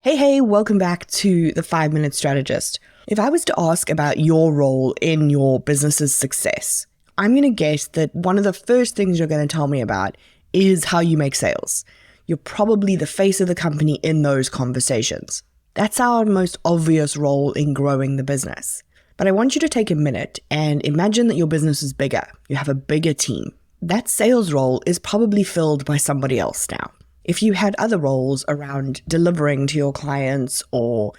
Hey, welcome back to the 5-Minute Strategist. If I was to ask about your role in your business's success, I'm going to guess that one of the first things you're going to tell me about is how you make sales. You're probably the face of the company in those conversations. That's our most obvious role in growing the business. But I want you to take a minute and imagine that your business is bigger. You have a bigger team. That sales role is probably filled by somebody else now. If you had other roles around delivering to your clients or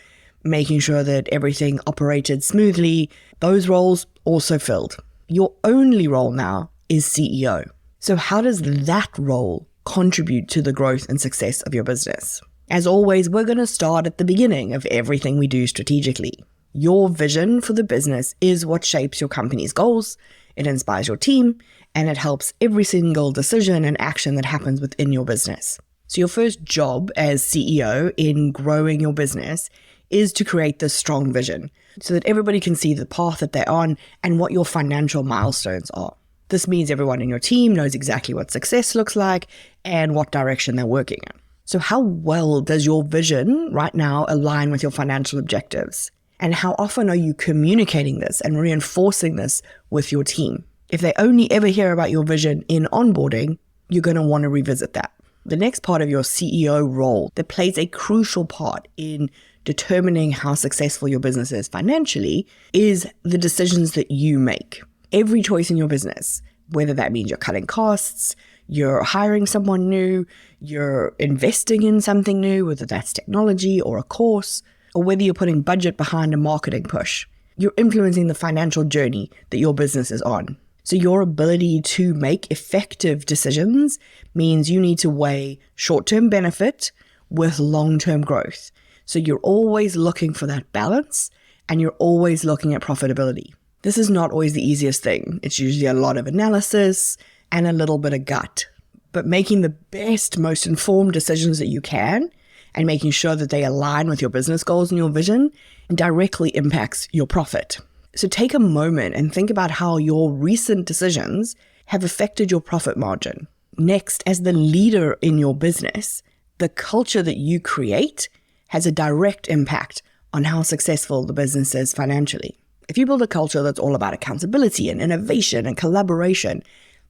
making sure that everything operated smoothly, those roles also filled. Your only role now is CEO. So how does that role contribute to the growth and success of your business? As always, we're going to start at the beginning of everything we do strategically. Your vision for the business is what shapes your company's goals, it inspires your team, and it helps every single decision and action that happens within your business. So your first job as CEO in growing your business is to create this strong vision so that everybody can see the path that they're on and what your financial milestones are. This means everyone in your team knows exactly what success looks like and what direction they're working in. So how well does your vision right now align with your financial objectives? And how often are you communicating this and reinforcing this with your team? If they only ever hear about your vision in onboarding, you're going to want to revisit that. The next part of your CEO role that plays a crucial part in determining how successful your business is financially is the decisions that you make. Every choice in your business, whether that means you're cutting costs, you're hiring someone new, you're investing in something new, whether that's technology or a course, or whether you're putting budget behind a marketing push, you're influencing the financial journey that your business is on. So your ability to make effective decisions means you need to weigh short-term benefit with long-term growth. So you're always looking for that balance and you're always looking at profitability. This is not always the easiest thing. It's usually a lot of analysis and a little bit of gut. But making the best, most informed decisions that you can and making sure that they align with your business goals and your vision directly impacts your profit. So take a moment and think about how your recent decisions have affected your profit margin. Next, as the leader in your business, the culture that you create has a direct impact on how successful the business is financially. If you build a culture that's all about accountability and innovation and collaboration,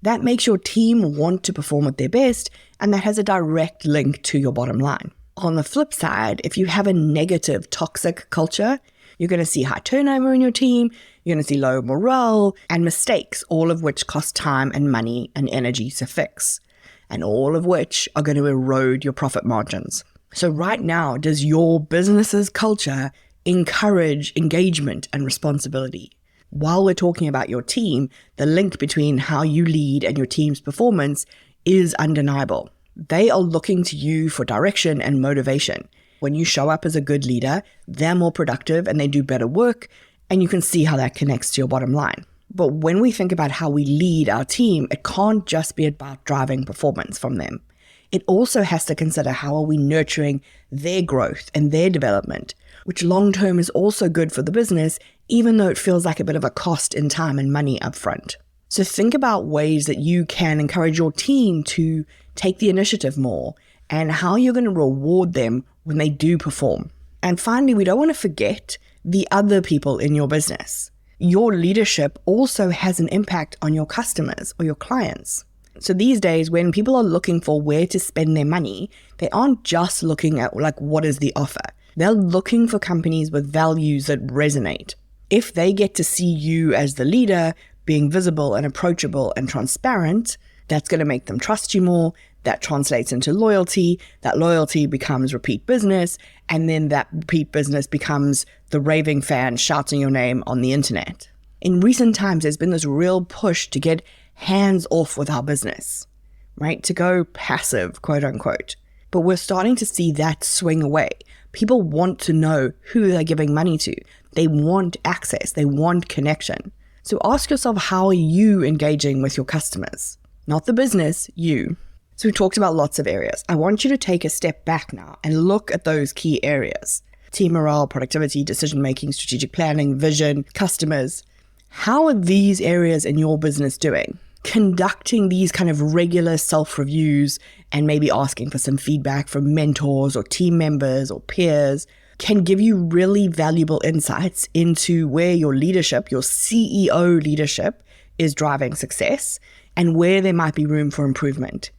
that makes your team want to perform at their best, and that has a direct link to your bottom line. On the flip side, if you have a negative, toxic culture, you're going to see high turnover in your team, you're going to see low morale and mistakes, all of which cost time and money and energy to fix, and all of which are going to erode your profit margins. So right now, does your business's culture encourage engagement and responsibility? While we're talking about your team, the link between how you lead and your team's performance is undeniable. They are looking to you for direction and motivation. When you show up as a good leader, they're more productive and they do better work, and you can see how that connects to your bottom line. But when we think about how we lead our team, it can't just be about driving performance from them. It also has to consider how are we nurturing their growth and their development, which long-term is also good for the business, even though it feels like a bit of a cost in time and money upfront. So think about ways that you can encourage your team to take the initiative more and how you're going to reward them when they do perform. And finally, we don't want to forget the other people in your business. Your leadership also has an impact on your customers or your clients. So these days, when people are looking for where to spend their money, they aren't just looking at what is the offer. They're looking for companies with values that resonate. If they get to see you as the leader, being visible and approachable and transparent, that's going to make them trust you more. That translates into loyalty. That loyalty becomes repeat business. And then that repeat business becomes the raving fan shouting your name on the internet. In recent times, there's been this real push to get hands off with our business, right? To go passive, quote unquote. But we're starting to see that swing away. People want to know who they're giving money to. They want access. They want connection. So ask yourself, how are you engaging with your customers? Not the business, you. So we talked about lots of areas. I want you to take a step back now and look at those key areas. Team morale, productivity, decision-making, strategic planning, vision, customers. How are these areas in your business doing? conducting these kind of regular self-reviews and maybe asking for some feedback from mentors or team members or peers can give you really valuable insights into where your leadership, your CEO leadership, is driving success and where there might be room for improvement.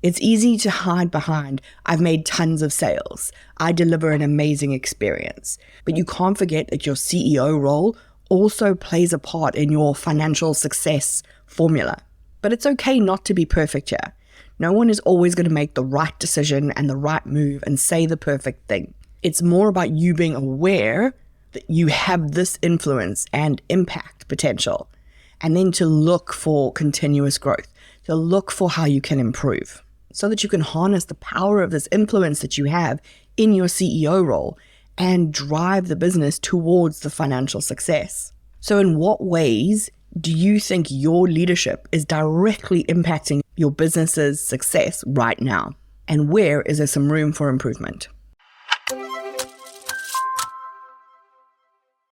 It's easy to hide behind, I've made tons of sales, I deliver an amazing experience. But you can't forget that your CEO role also plays a part in your financial success formula. But it's okay not to be perfect here. No one is always going to make the right decision and the right move and say the perfect thing. It's more about you being aware that you have this influence and impact potential, and then to look for continuous growth, to look for how you can improve, so that you can harness the power of this influence that you have in your CEO role and drive the business towards the financial success. So in what ways do you think your leadership is directly impacting your business's success right now? And where is there some room for improvement?